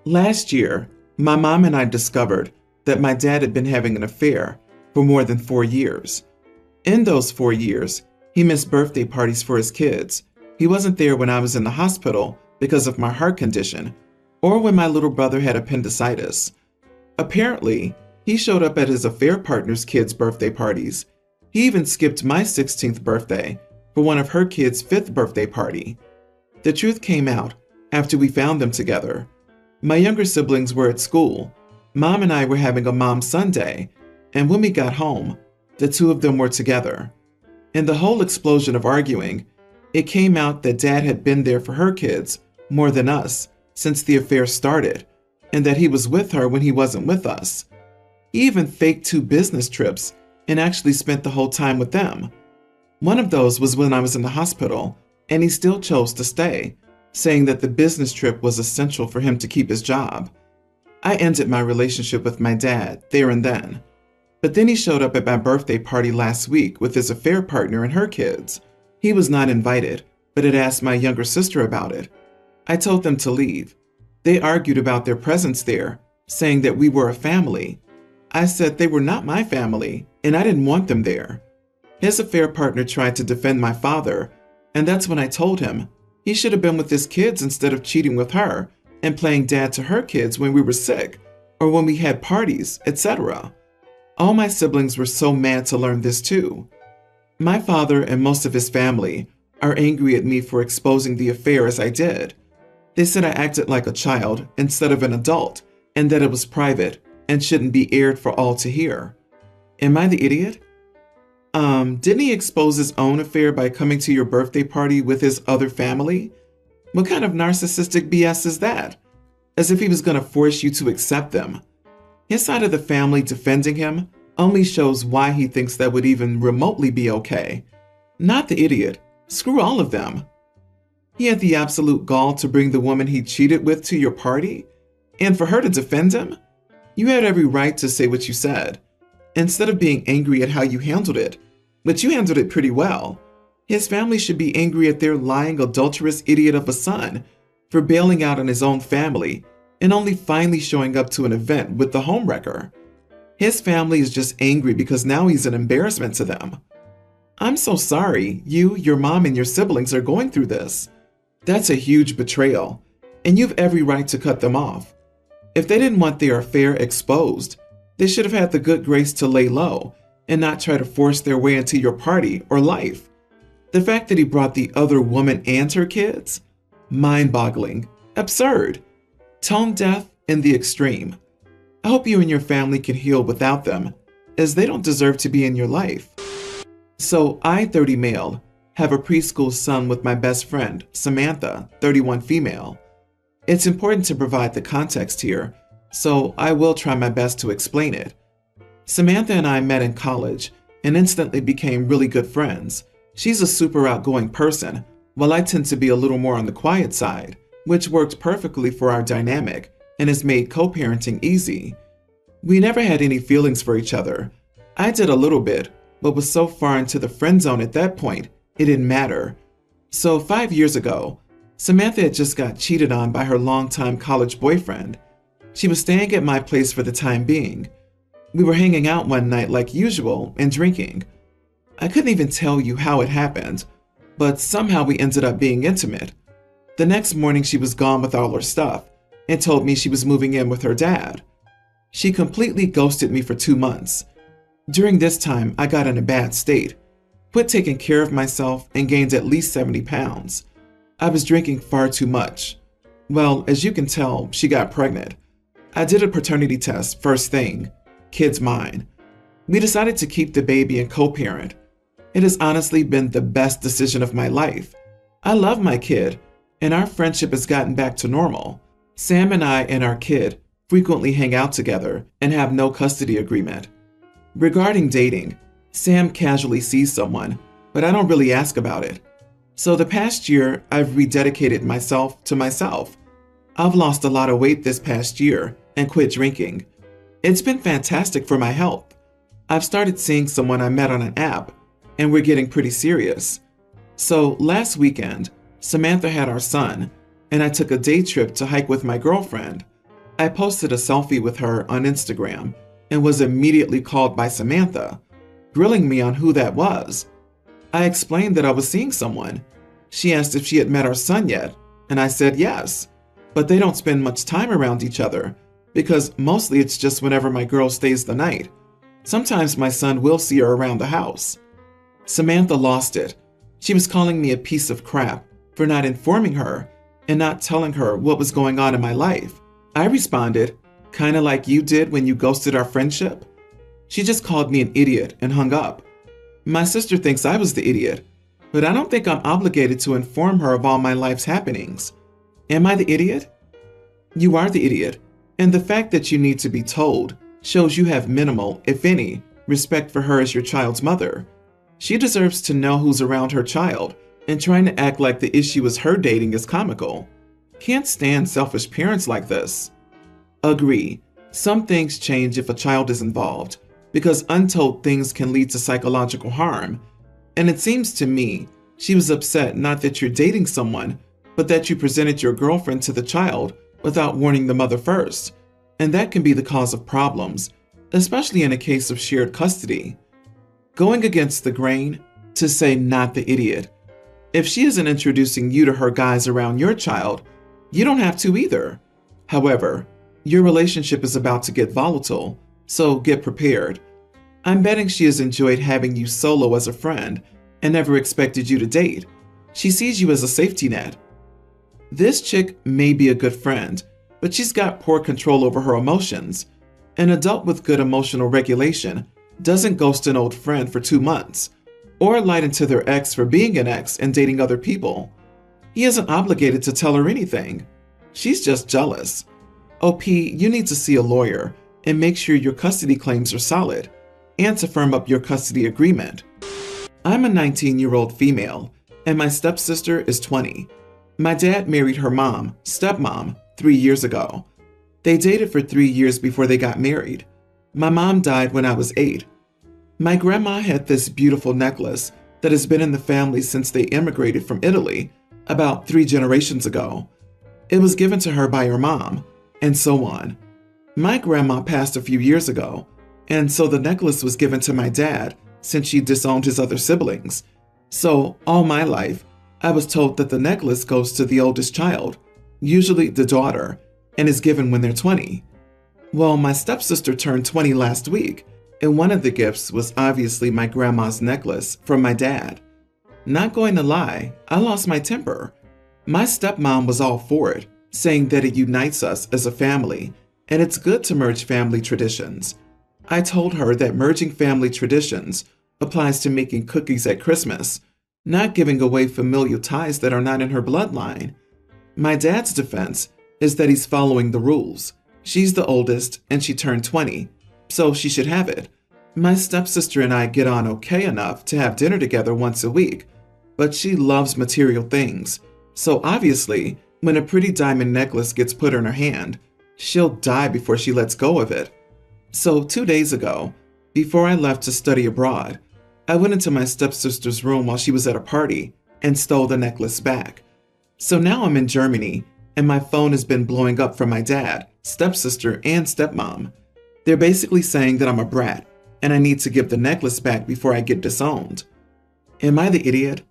Last year, my mom and I discovered that my dad had been having an affair for more than 4 years. In those 4 years, he missed birthday parties for his kids. He wasn't there when I was in the hospital because of my heart condition, or when my little brother had appendicitis. Apparently, he showed up at his affair partner's kids' birthday parties. He even skipped my 16th birthday for one of her kids' 5th birthday party. The truth came out after we found them together. My younger siblings were at school. Mom and I were having a mom Sunday, and when we got home, the two of them were together. In the whole explosion of arguing, it came out that Dad had been there for her kids more than us since the affair started, and that he was with her when he wasn't with us. He even faked 2 business trips and actually spent the whole time with them. One of those was when I was in the hospital, and he still chose to stay, saying that the business trip was essential for him to keep his job. I ended my relationship with my dad there and then. But then he showed up at my birthday party last week with his affair partner and her kids. He was not invited, but had asked my younger sister about it. I told them to leave. They argued about their presence there, saying that we were a family. I said they were not my family, and I didn't want them there. His affair partner tried to defend my father, and that's when I told him he should have been with his kids instead of cheating with her and playing dad to her kids when we were sick or when we had parties, etc. All my siblings were so mad to learn this too. My father and most of his family are angry at me for exposing the affair as I did. They said I acted like a child instead of an adult and that it was private and shouldn't be aired for all to hear. Am I the idiot? Didn't he expose his own affair by coming to your birthday party with his other family? What kind of narcissistic BS is that? As if he was going to force you to accept them. His side of the family defending him only shows why he thinks that would even remotely be okay. Not the idiot. Screw all of them. He had the absolute gall to bring the woman he cheated with to your party? And for her to defend him? You had every right to say what you said, instead of being angry at how you handled it. But you handled it pretty well. His family should be angry at their lying, adulterous idiot of a son for bailing out on his own family and only finally showing up to an event with the homewrecker. His family is just angry because now he's an embarrassment to them. I'm so sorry you, your mom, and your siblings are going through this. That's a huge betrayal, and you've every right to cut them off. If they didn't want their affair exposed, they should have had the good grace to lay low and not try to force their way into your party or life. The fact that he brought the other woman and her kids? Mind-boggling. Absurd. Tone deaf in the extreme. I hope you and your family can heal without them, as they don't deserve to be in your life. So I, 30 male, have a preschool son with my best friend, Samantha, 31 female. It's important to provide the context here, so I will try my best to explain it. Samantha and I met in college and instantly became really good friends. She's a super outgoing person, while I tend to be a little more on the quiet side, which worked perfectly for our dynamic and has made co-parenting easy. We never had any feelings for each other. I did a little bit, but was so far into the friend zone at that point, it didn't matter. So 5 years ago, Samantha had just got cheated on by her longtime college boyfriend. She was staying at my place for the time being. We were hanging out one night like usual and drinking. I couldn't even tell you how it happened, but somehow we ended up being intimate. The next morning she was gone with all her stuff and told me she was moving in with her dad. She completely ghosted me for 2 months. During this time, I got in a bad state, quit taking care of myself, and gained at least 70 pounds. I was drinking far too much. Well, as you can tell, she got pregnant. I did a paternity test first thing. Kid's mine. We decided to keep the baby and co-parent. It has honestly been the best decision of my life. I love my kid, and our friendship has gotten back to normal. Sam and I and our kid frequently hang out together and have no custody agreement. Regarding dating, Sam casually sees someone, but I don't really ask about it. So the past year, I've rededicated myself to myself. I've lost a lot of weight this past year and quit drinking. It's been fantastic for my health. I've started seeing someone I met on an app, and we're getting pretty serious. So last weekend, Samantha had our son, and I took a day trip to hike with my girlfriend. I posted a selfie with her on Instagram and was immediately called by Samantha, grilling me on who that was. I explained that I was seeing someone. She asked if she had met our son yet, and I said yes, but they don't spend much time around each other because mostly it's just whenever my girl stays the night. Sometimes my son will see her around the house. Samantha lost it. She was calling me a piece of crap for not informing her and not telling her what was going on in my life. I responded, kinda like you did when you ghosted our friendship. She just called me an idiot and hung up. My sister thinks I was the idiot, but I don't think I'm obligated to inform her of all my life's happenings. Am I the idiot? You are the idiot, and the fact that you need to be told shows you have minimal, if any, respect for her as your child's mother. She deserves to know who's around her child, and trying to act like the issue is her dating is comical. Can't stand selfish parents like this. Agree, some things change if a child is involved, because untold things can lead to psychological harm. And it seems to me she was upset not that you're dating someone, but that you presented your girlfriend to the child without warning the mother first. And that can be the cause of problems, especially in a case of shared custody. Going against the grain, to say not the idiot. If she isn't introducing you to her guys around your child, you don't have to either. However, your relationship is about to get volatile, so get prepared. I'm betting she has enjoyed having you solo as a friend and never expected you to date. She sees you as a safety net. This chick may be a good friend, but she's got poor control over her emotions. An adult with good emotional regulation doesn't ghost an old friend for 2 months, or lie into their ex for being an ex and dating other people. He isn't obligated to tell her anything. She's just jealous. OP, you need to see a lawyer and make sure your custody claims are solid, and to firm up your custody agreement. I'm a 19-year-old female, and my stepsister is 20. My dad married her mom, stepmom, 3 years ago. They dated for 3 years before they got married. My mom died when I was 8. My grandma had this beautiful necklace that has been in the family since they immigrated from Italy about 3 generations ago. It was given to her by her mom, and so on. My grandma passed a few years ago, and so the necklace was given to my dad since she disowned his other siblings. So, all my life, I was told that the necklace goes to the oldest child, usually the daughter, and is given when they're 20. Well, my stepsister turned 20 last week, and one of the gifts was obviously my grandma's necklace from my dad. Not going to lie, I lost my temper. My stepmom was all for it, saying that it unites us as a family, and it's good to merge family traditions. I told her that merging family traditions applies to making cookies at Christmas, not giving away familial ties that are not in her bloodline. My dad's defense is that he's following the rules. She's the oldest, and she turned 20, so she should have it. My stepsister and I get on okay enough to have dinner together once a week, but she loves material things, so obviously, when a pretty diamond necklace gets put in her hand, she'll die before she lets go of it. So 2 days ago, before I left to study abroad, I went into my stepsister's room while she was at a party and stole the necklace back. So now I'm in Germany, and my phone has been blowing up from my dad, stepsister, and stepmom. They're basically saying that I'm a brat, and I need to give the necklace back before I get disowned. Am I the idiot?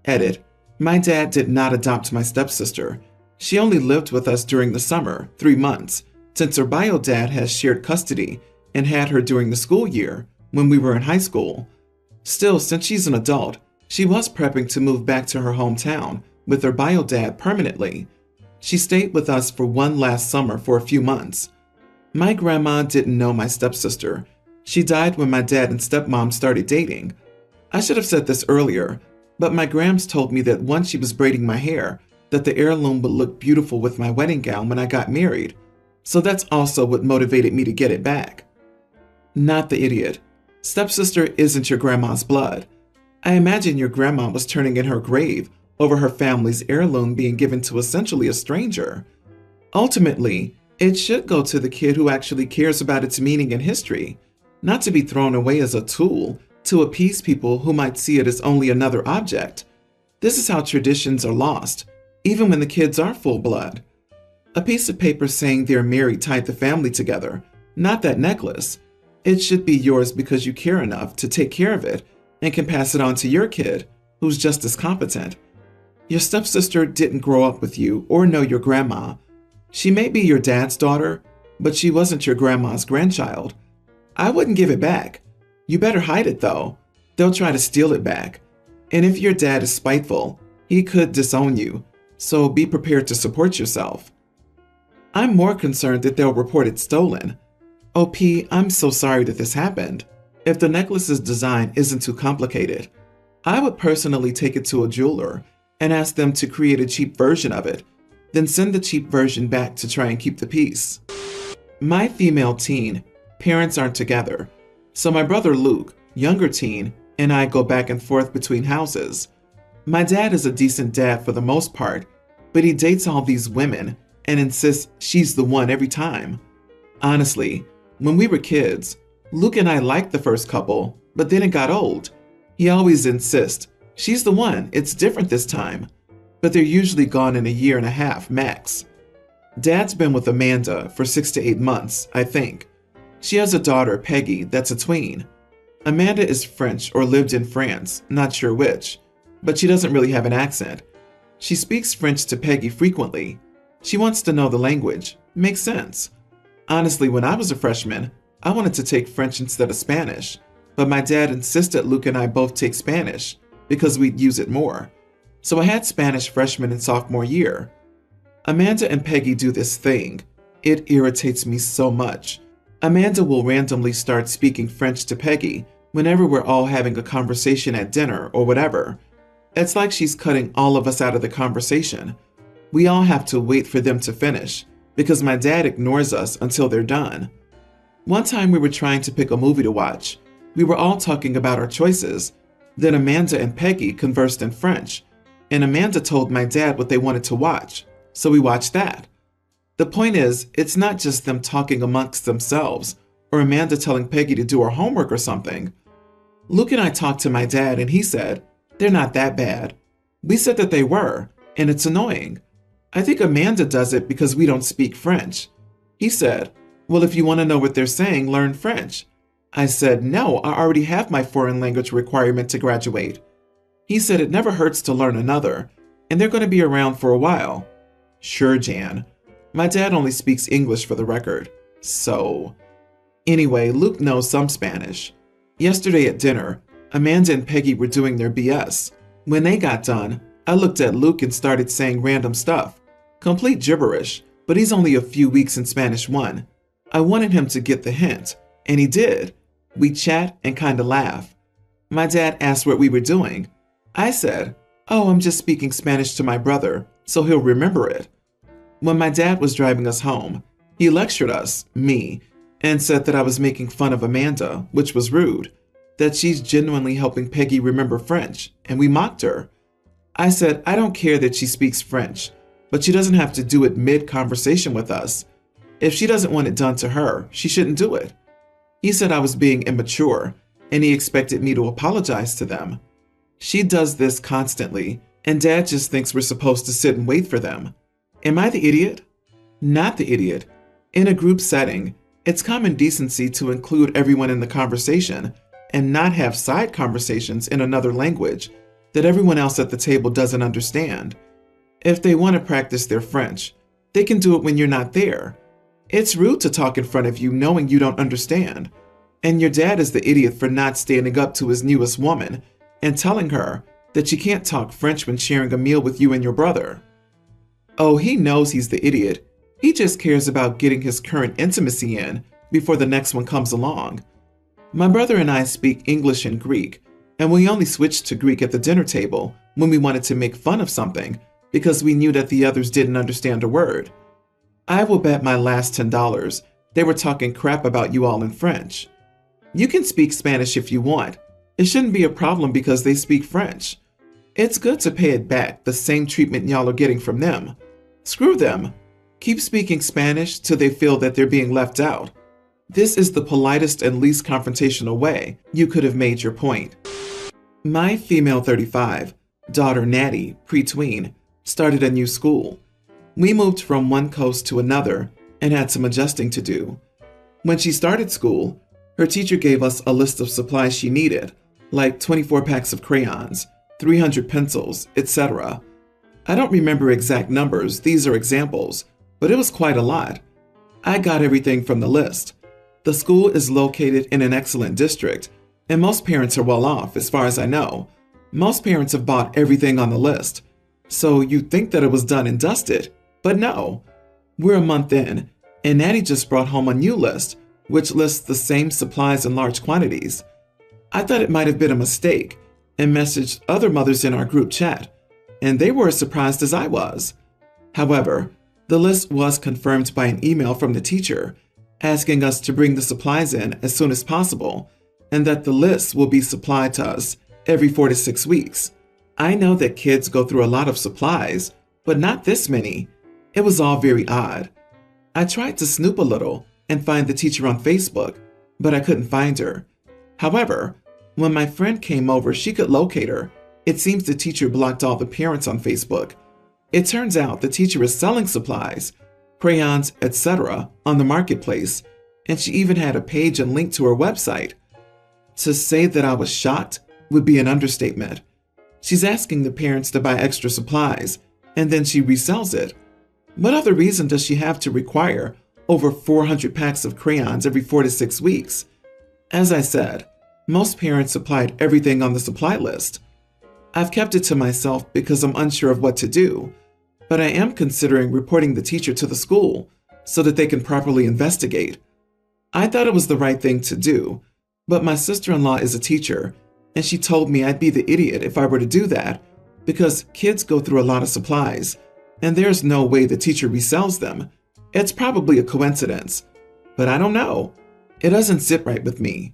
Edit. My dad did not adopt my stepsister. She only lived with us during the summer, 3 months, since her bio dad has shared custody and had her during the school year when we were in high school. Still, since she's an adult, she was prepping to move back to her hometown with her bio dad permanently. She stayed with us for one last summer for a few months. My grandma didn't know my stepsister. She died when my dad and stepmom started dating. I should have said this earlier, but my grams told me that once she was braiding my hair, that the heirloom would look beautiful with my wedding gown when I got married. So that's also what motivated me to get it back. Not the idiot. Stepsister isn't your grandma's blood. I imagine your grandma was turning in her grave over her family's heirloom being given to essentially a stranger. Ultimately, it should go to the kid who actually cares about its meaning and history, not to be thrown away as a tool to appease people who might see it as only another object. This is how traditions are lost, even when the kids are full blood. A piece of paper saying they're married tied the family together, not that necklace. It should be yours because you care enough to take care of it and can pass it on to your kid, who's just as competent. Your stepsister didn't grow up with you or know your grandma. She may be your dad's daughter, but she wasn't your grandma's grandchild. I wouldn't give it back. You better hide it though. They'll try to steal it back. And if your dad is spiteful, he could disown you, so be prepared to support yourself. I'm more concerned that they'll report it stolen. OP, I'm so sorry that this happened. If the necklace's design isn't too complicated, I would personally take it to a jeweler and ask them to create a cheap version of it, then send the cheap version back to try and keep the piece. My female teen, parents aren't together, so my brother Luke, younger teen, and I go back and forth between houses. My dad is a decent dad for the most part, but he dates all these women and insists she's the one every time. Honestly, when we were kids, Luke and I liked the first couple, but then it got old. He always insists, she's the one, it's different this time. But they're usually gone in a year and a half, max. Dad's been with Amanda for 6 to 8 months, I think. She has a daughter, Peggy, that's a tween. Amanda is French or lived in France, not sure which, but she doesn't really have an accent. She speaks French to Peggy frequently. She wants to know the language. Makes sense. Honestly, when I was a freshman, I wanted to take French instead of Spanish, but my dad insisted Luke and I both take Spanish because we'd use it more. So I had Spanish freshman and sophomore year. Amanda and Peggy do this thing. It irritates me so much. Amanda will randomly start speaking French to Peggy whenever we're all having a conversation at dinner or whatever. It's like she's cutting all of us out of the conversation. We all have to wait for them to finish because my dad ignores us until they're done. One time we were trying to pick a movie to watch. We were all talking about our choices. Then Amanda and Peggy conversed in French, and Amanda told my dad what they wanted to watch, so we watched that. The point is, it's not just them talking amongst themselves, or Amanda telling Peggy to do her homework or something. Luke and I talked to my dad and he said, they're not that bad. We said that they were, and it's annoying. I think Amanda does it because we don't speak French. He said, well, if you want to know what they're saying, learn French. I said, no, I already have my foreign language requirement to graduate. He said it never hurts to learn another, and they're going to be around for a while. Sure, Jan. My dad only speaks English for the record. So, anyway, Luke knows some Spanish. Yesterday at dinner, Amanda and Peggy were doing their BS. When they got done, I looked at Luke and started saying random stuff. Complete gibberish, but he's only a few weeks in Spanish 1. I wanted him to get the hint, and he did. We chat and kinda laugh. My dad asked what we were doing. I said, oh, I'm just speaking Spanish to my brother, so he'll remember it. When my dad was driving us home, he lectured us, me, and said that I was making fun of Amanda, which was rude, that she's genuinely helping Peggy remember French, and we mocked her. I said, I don't care that she speaks French, but she doesn't have to do it mid-conversation with us. If she doesn't want it done to her, she shouldn't do it. He said I was being immature, and he expected me to apologize to them. She does this constantly, and Dad just thinks we're supposed to sit and wait for them. Am I the idiot? Not the idiot. In a group setting, it's common decency to include everyone in the conversation and not have side conversations in another language that everyone else at the table doesn't understand. If they want to practice their French, they can do it when you're not there. It's rude to talk in front of you knowing you don't understand. And your dad is the idiot for not standing up to his newest woman and telling her that she can't talk French when sharing a meal with you and your brother. Oh, he knows he's the idiot. He just cares about getting his current intimacy in before the next one comes along. My brother and I speak English and Greek, and we only switched to Greek at the dinner table when we wanted to make fun of something because we knew that the others didn't understand a word. I will bet my last $10 they were talking crap about you all in French. You can speak Spanish if you want. It shouldn't be a problem because they speak French. It's good to pay it back, the same treatment y'all are getting from them. Screw them. Keep speaking Spanish till they feel that they're being left out. This is the politest and least confrontational way you could have made your point. My female 35, daughter Natty, pre-tween, started a new school. We moved from one coast to another and had some adjusting to do. When she started school, her teacher gave us a list of supplies she needed, like 24 packs of crayons, 300 pencils, etc. I don't remember exact numbers, these are examples, but it was quite a lot. I got everything from the list. The school is located in an excellent district, and most parents are well off, as far as I know. Most parents have bought everything on the list, so you'd think that it was done and dusted, but no. We're a month in, and Natty just brought home a new list, which lists the same supplies in large quantities. I thought it might have been a mistake, and messaged other mothers in our group chat, and they were as surprised as I was. However, the list was confirmed by an email from the teacher, asking us to bring the supplies in as soon as possible, and that the list will be supplied to us every 4 to 6 weeks. I know that kids go through a lot of supplies, but not this many. It was all very odd. I tried to snoop a little and find the teacher on Facebook, but I couldn't find her. However, when my friend came over, she could locate her. It seems the teacher blocked all the parents on Facebook. It turns out the teacher is selling supplies, crayons, etc. on the marketplace, and she even had a page and link to her website. To say that I was shocked would be an understatement. She's asking the parents to buy extra supplies, and then she resells it. What other reason does she have to require over 400 packs of crayons every 4 to 6 weeks? As I said, most parents supplied everything on the supply list. I've kept it to myself because I'm unsure of what to do, but I am considering reporting the teacher to the school so that they can properly investigate. I thought it was the right thing to do, but my sister-in-law is a teacher, and she told me I'd be the idiot if I were to do that because kids go through a lot of supplies, and there's no way the teacher resells them. It's probably a coincidence, but I don't know. It doesn't sit right with me.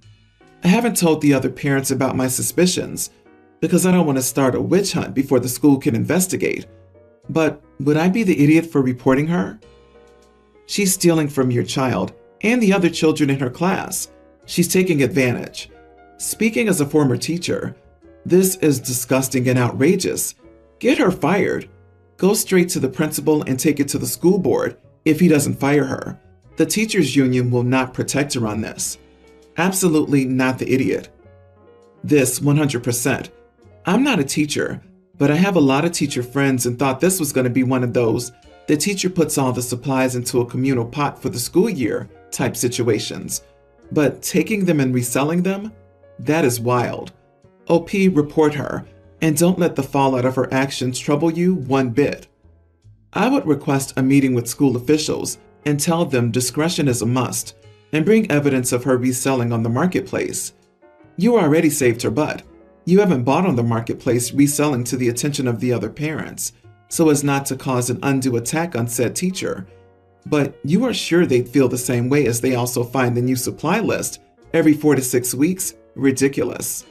I haven't told the other parents about my suspicions because I don't want to start a witch hunt before the school can investigate. But would I be the idiot for reporting her? She's stealing from your child and the other children in her class. She's taking advantage. Speaking as a former teacher, this is disgusting and outrageous. Get her fired. Go straight to the principal and take it to the school board if he doesn't fire her. The teachers' union will not protect her on this. Absolutely not the idiot. This 100%. I'm not a teacher, but I have a lot of teacher friends and thought this was going to be one of those the teacher puts all the supplies into a communal pot for the school year type situations. But taking them and reselling them? That is wild. OP, report her, and don't let the fallout of her actions trouble you one bit. I would request a meeting with school officials and tell them discretion is a must, and bring evidence of her reselling on the marketplace. You already saved her butt. You haven't bought on the marketplace reselling to the attention of the other parents, so as not to cause an undue attack on said teacher. But you are sure they'd feel the same way as they also find the new supply list every 4 to 6 weeks? Ridiculous.